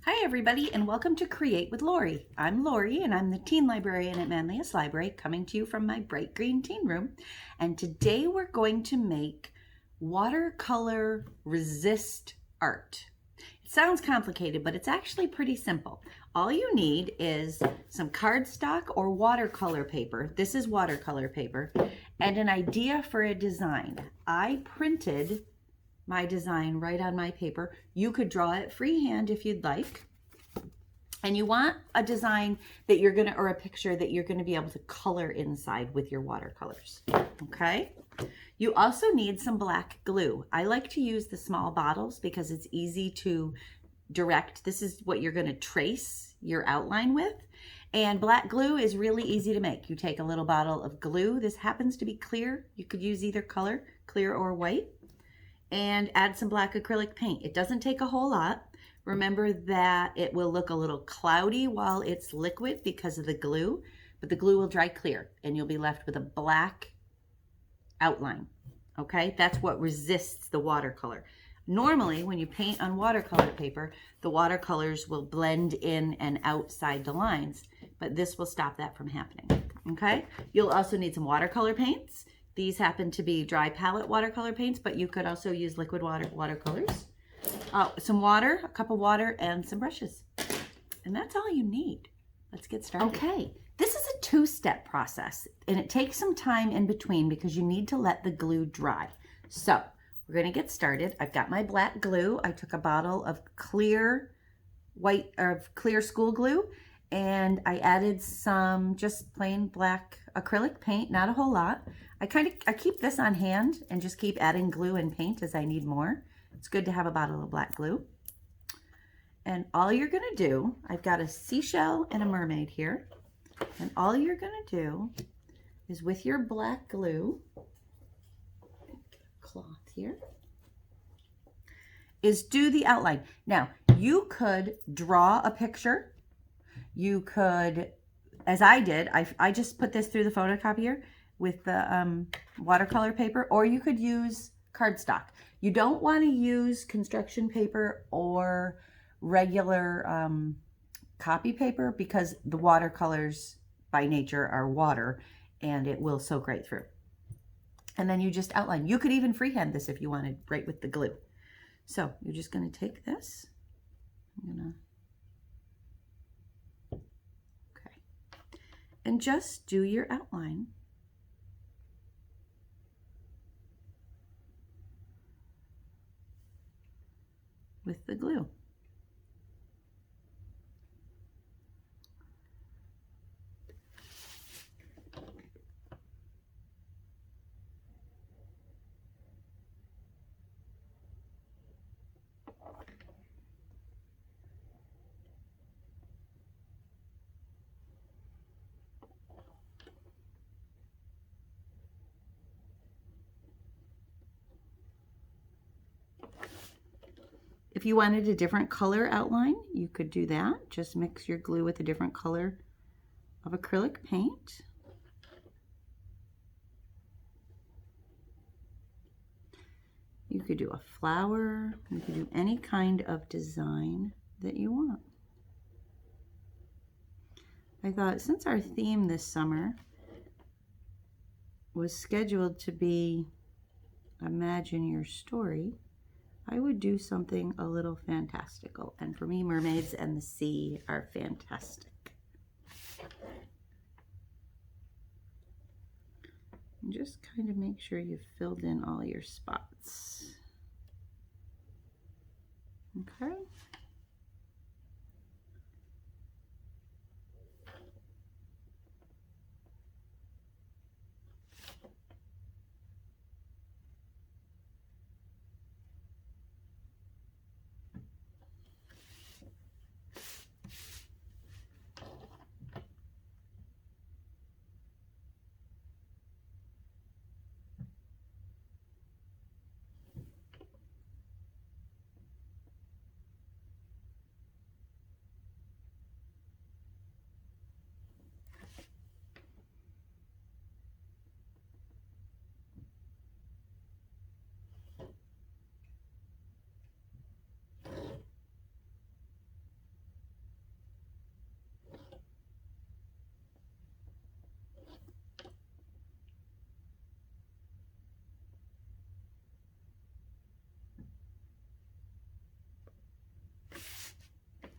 Hi everybody and welcome to Create with Lorie. I'm Lorie and I'm the teen librarian at Manlius Library, coming to you from my bright green teen room. And today we're going to make watercolor resist art. It sounds complicated, but it's actually pretty simple. All you need is some cardstock or watercolor paper. This is watercolor paper, and an idea for a design. I printed my design right on my paper. You could draw it freehand if you'd like. And you want a design that you're gonna, or a picture that you're gonna be able to color inside with your watercolors, okay? You also need some black glue. I like to use the small bottles because it's easy to direct. This is what you're gonna trace your outline with. And black glue is really easy to make. You take a little bottle of glue. This happens to be clear. You could use either color, clear or white, and add some black acrylic paint. It doesn't take a whole lot. Remember that it will look a little cloudy while it's liquid because of the glue, but the glue will dry clear and you'll be left with a black outline. Okay, that's what resists the watercolor. Normally, when you paint on watercolor paper, the watercolors will blend in and outside the lines, but this will stop that from happening. Okay, you'll also need some watercolor paints. These happen to be dry palette watercolor paints, but you could also use liquid watercolors. Some water, a cup of water, and some brushes. And that's all you need. Let's get started. Okay, this is a two-step process, and it takes some time in between because you need to let the glue dry. So we're gonna get started. I've got my black glue. I took a bottle of clear school glue, and I added some just plain black acrylic paint, not a whole lot. I keep this on hand and just keep adding glue and paint as I need more. It's good to have a bottle of black glue. And all you're gonna do, I've got a seashell and a mermaid here, and all you're gonna do is with your black glue, cloth here, is do the outline. Now, you could draw a picture. You could, as I did, I just put this through the photocopier with the watercolor paper, or you could use cardstock. You don't want to use construction paper or regular copy paper because the watercolors by nature are water and it will soak right through. And then you just outline. You could even freehand this if you wanted, right with the glue. So you're just going to take this. Okay. And just do your outline. With the glue. If you wanted a different color outline, you could do that. Just mix your glue with a different color of acrylic paint. You could do a flower. You could do any kind of design that you want. I thought since our theme this summer was scheduled to be Imagine Your Story, I would do something a little fantastical. And for me, mermaids and the sea are fantastic. And just kind of make sure you've filled in all your spots. Okay.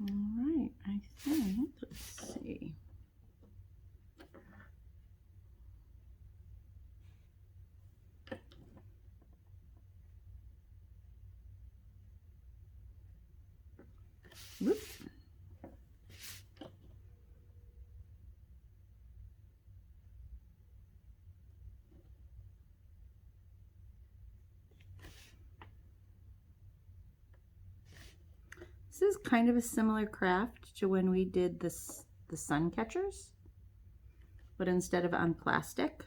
All right, I think, let's see. Whoop. This is kind of a similar craft to when we did the sun catchers, but instead of on plastic,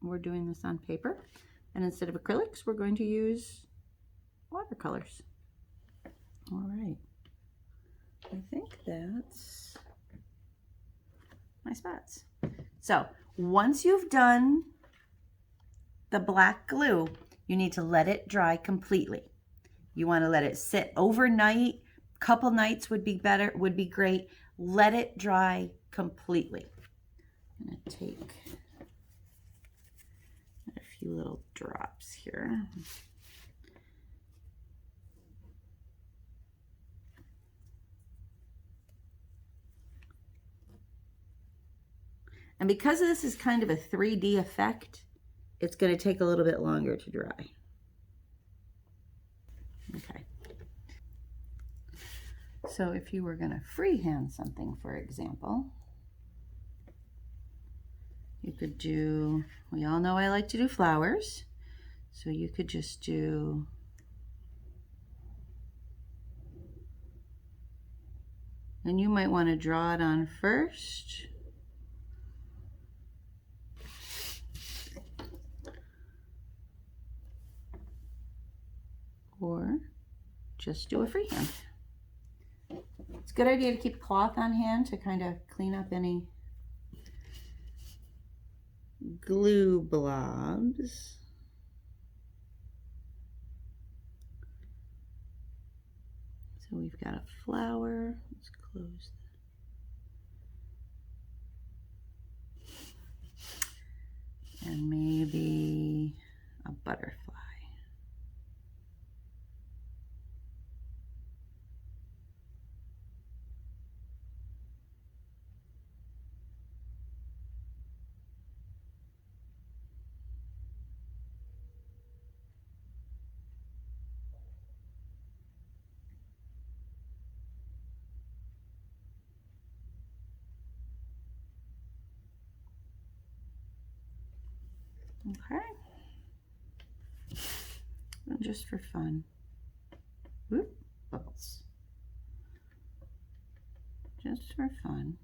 we're doing this on paper. And instead of acrylics, we're going to use watercolors. All right. I think that's my spots. So once you've done the black glue, you need to let it dry completely. You want to let it sit overnight. Couple nights would be better, would be great. Let it dry completely. I'm going to take a few little drops here. And because this is kind of a 3D effect, it's going to take a little bit longer to dry. Okay. So if you were going to freehand something, for example, you could do, we all know I like to do flowers, so you could just do and you might want to draw it on first. Or just do a freehand. It's a good idea to keep cloth on hand to kind of clean up any glue blobs. So we've got a flower. Let's close that. And maybe a butterfly. Okay, and just for fun, whoop, bubbles, just for fun.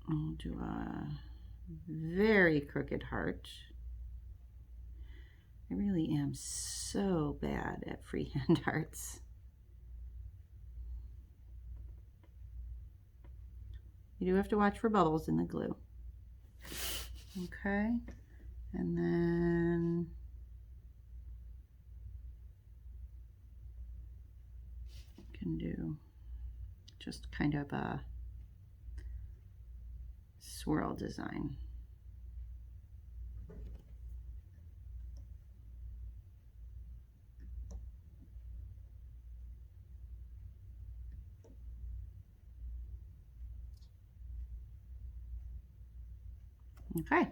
I'll do a very crooked heart. I really am so bad at freehand hearts. You do have to watch for bubbles in the glue. Okay, and then you can do just kind of a swirl design. Okay.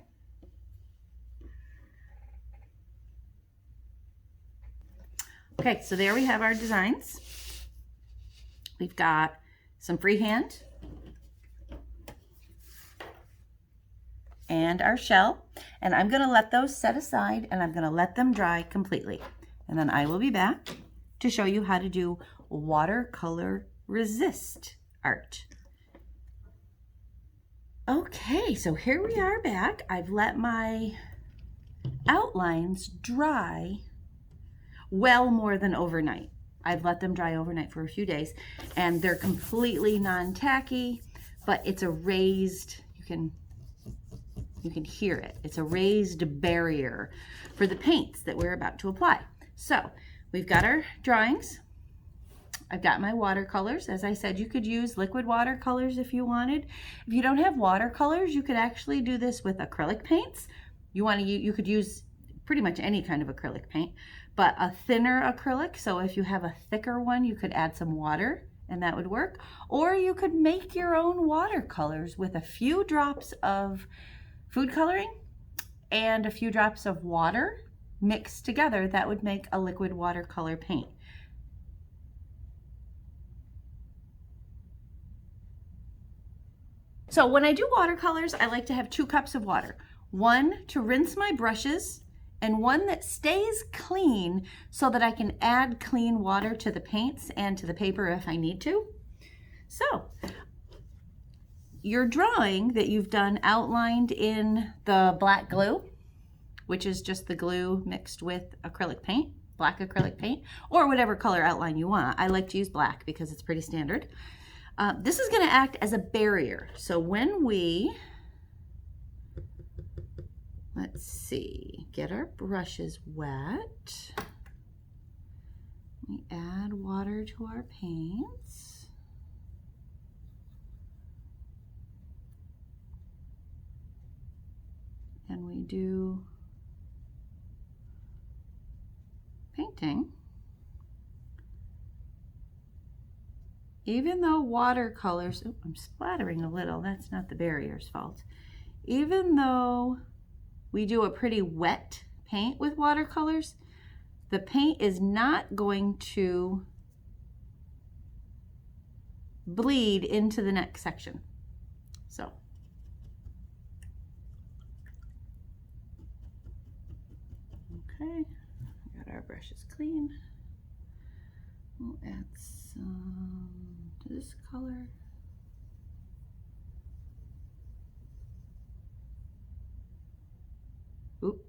Okay, so there we have our designs. We've got some freehand and our shell, and I'm going to let those set aside and I'm going to let them dry completely. And then I will be back to show you how to do watercolor resist art. Okay, so here we are back. I've let my outlines dry well more than overnight. I've let them dry overnight for a few days, and they're completely non-tacky, but it's a raised, you can hear it. It's a raised barrier for the paints that we're about to apply. So we've got our drawings. I've got my watercolors. As I said, you could use liquid watercolors if you wanted. If you don't have watercolors, you could actually do this with acrylic paints. You could use pretty much any kind of acrylic paint, but a thinner acrylic. So if you have a thicker one, you could add some water and that would work. Or you could make your own watercolors with a few drops of food coloring and a few drops of water mixed together. That would make a liquid watercolor paint. So when I do watercolors, I like to have 2 cups of water. One to rinse my brushes and one that stays clean so that I can add clean water to the paints and to the paper if I need to. So your drawing that you've done outlined in the black glue, which is just the glue mixed with acrylic paint, black acrylic paint, or whatever color outline you want. I like to use black because it's pretty standard. This is going to act as a barrier. So when we, let's see, get our brushes wet, we add water to our paints. And we do painting. Even though watercolors, oh, I'm splattering a little, that's not the barrier's fault. Even though we do a pretty wet paint with watercolors, the paint is not going to bleed into the next section. So, okay, got our brushes clean. We'll add some to this color. Oop.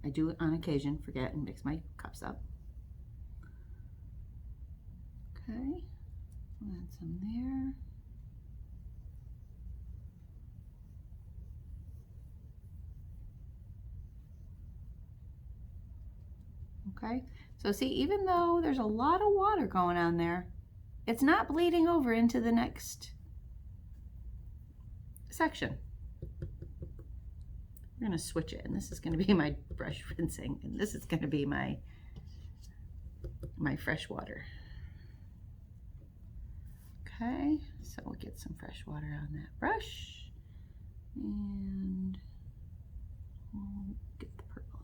I do it on occasion, forget and mix my cups up. Okay, we'll add some there. Okay, so see, even though there's a lot of water going on there, it's not bleeding over into the next section. We're going to switch it, and this is going to be my brush rinsing, and this is going to be my fresh water. Okay, so we'll get some fresh water on that brush, and we'll get the purple.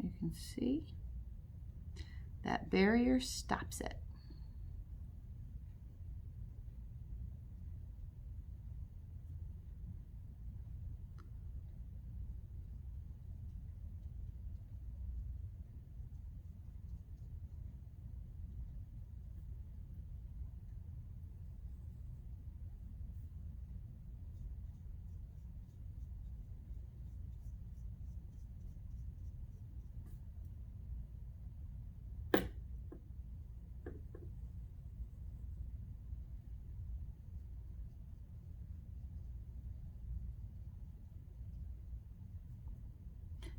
You can see that barrier stops it.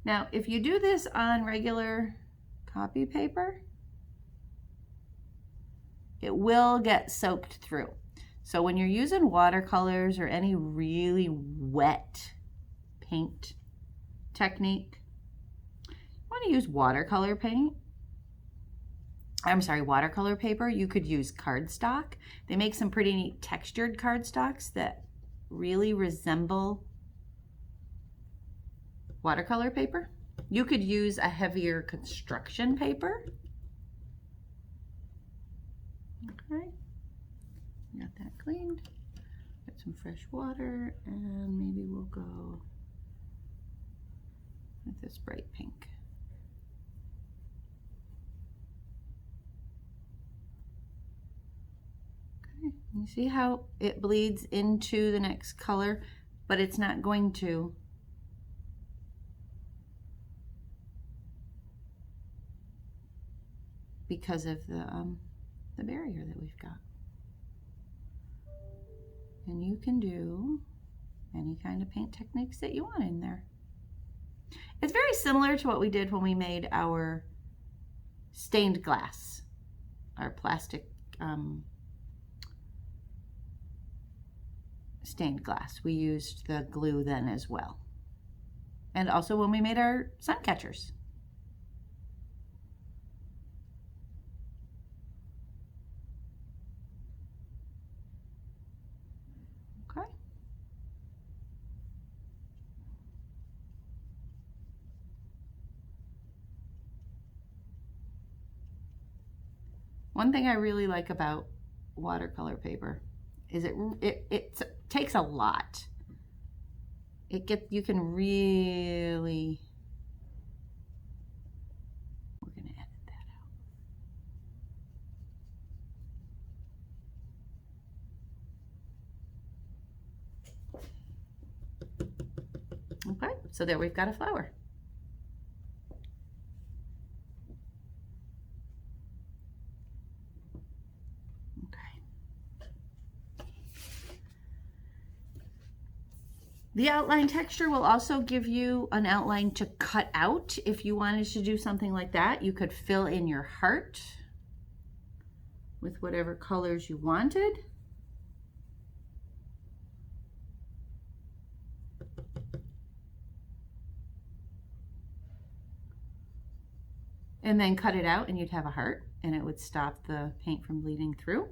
Now, if you do this on regular copy paper, it will get soaked through. So when you're using watercolors or any really wet paint technique, you want to use watercolor paint. I'm sorry, watercolor paper. You could use cardstock. They make some pretty neat textured cardstocks that really resemble watercolor paper. You could use a heavier construction paper. Okay, got that cleaned. Get some fresh water, and maybe we'll go with this bright pink. Okay, you see how it bleeds into the next color, but it's not going to. Because of the barrier that we've got. And you can do any kind of paint techniques that you want in there. It's very similar to what we did when we made our stained glass, our plastic stained glass. We used the glue then as well. And also when we made our sun catchers. Okay. One thing I really like about watercolor paper is it takes a lot. You can really, we're gonna edit that out. Okay, so there we've got a flower. The outline texture will also give you an outline to cut out. If you wanted to do something like that, you could fill in your heart with whatever colors you wanted. And then cut it out and you'd have a heart and it would stop the paint from bleeding through.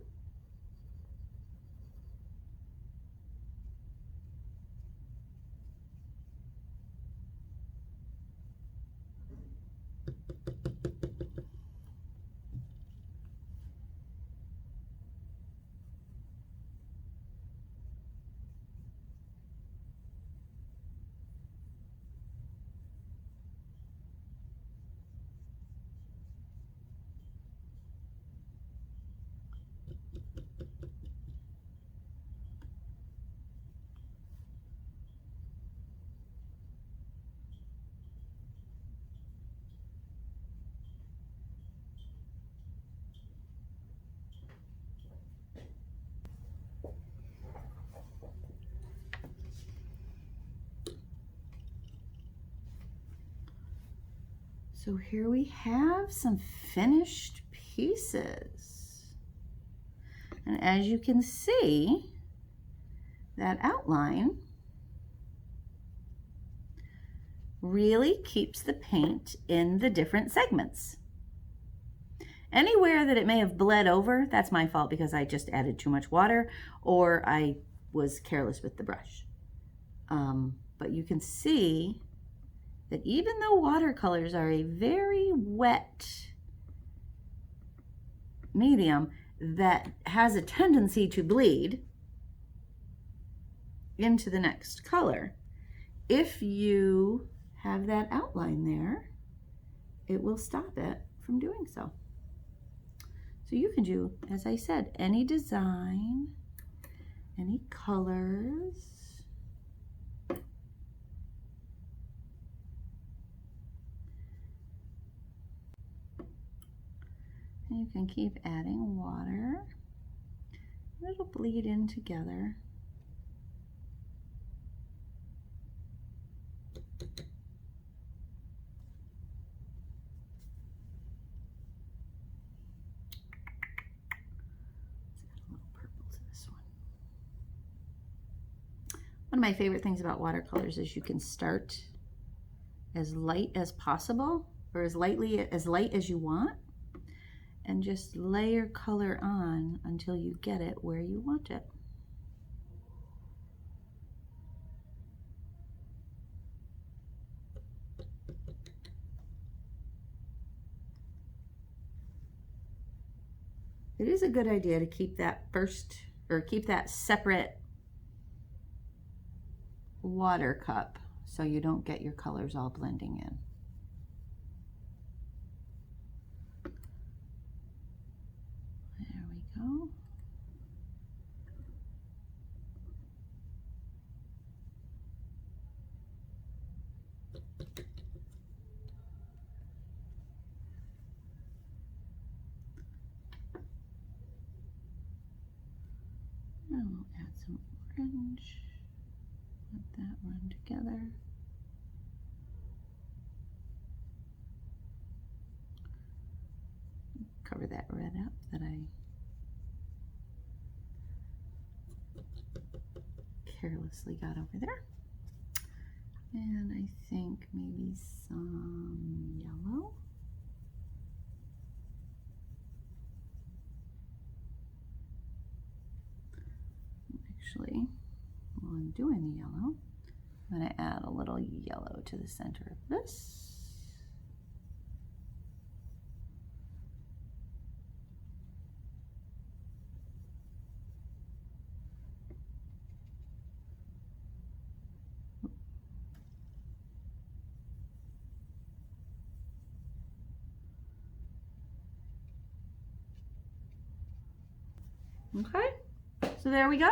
So here we have some finished pieces. And as you can see, that outline really keeps the paint in the different segments. Anywhere that it may have bled over, that's my fault because I just added too much water or I was careless with the brush. But you can see that even though watercolors are a very wet medium that has a tendency to bleed into the next color, if you have that outline there, it will stop it from doing so. So you can do, as I said, any design, any colors. And you can keep adding water. It'll bleed in together. One of my favorite things about watercolors is you can start as light as possible or as light as you want and just layer color on until you get it where you want it. It is a good idea to keep that separate water cup so you don't get your colors all blending in. There we go. Now we'll add some orange. Let that run together. Cover that red up that I carelessly got over there. And I think maybe some yellow. Actually, while I'm doing the yellow, I'm going to add a little yellow to the center of this. Okay, so there we go.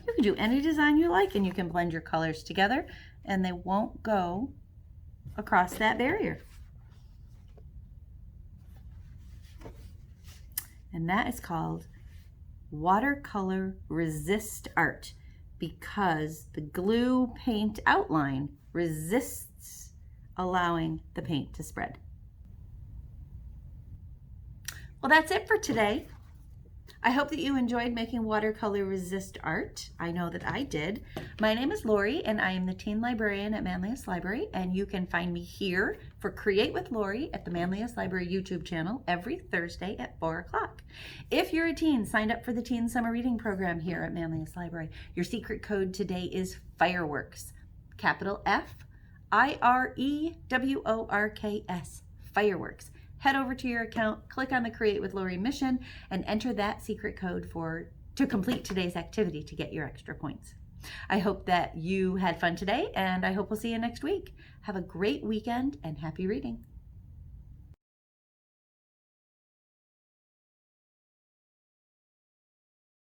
You can do any design you like, and you can blend your colors together and they won't go across that barrier. And that is called watercolor resist art, because the glue paint outline resists allowing the paint to spread. Well, that's it for today. I hope that you enjoyed making watercolor resist art. I know that I did. My name is Lorie, and I am the teen librarian at Manlius Library, and you can find me here for Create with Lorie at the Manlius Library YouTube channel every Thursday at 4 o'clock. If you're a teen, signed up for the Teen Summer Reading Program here at Manlius Library. Your secret code today is Fireworks, capital F-I-R-E-W-O-R-K-S, Fireworks. Head over to your account, click on the Create with Lorie mission, and enter that secret code to complete today's activity to get your extra points. I hope that you had fun today, and I hope we'll see you next week. Have a great weekend and happy reading.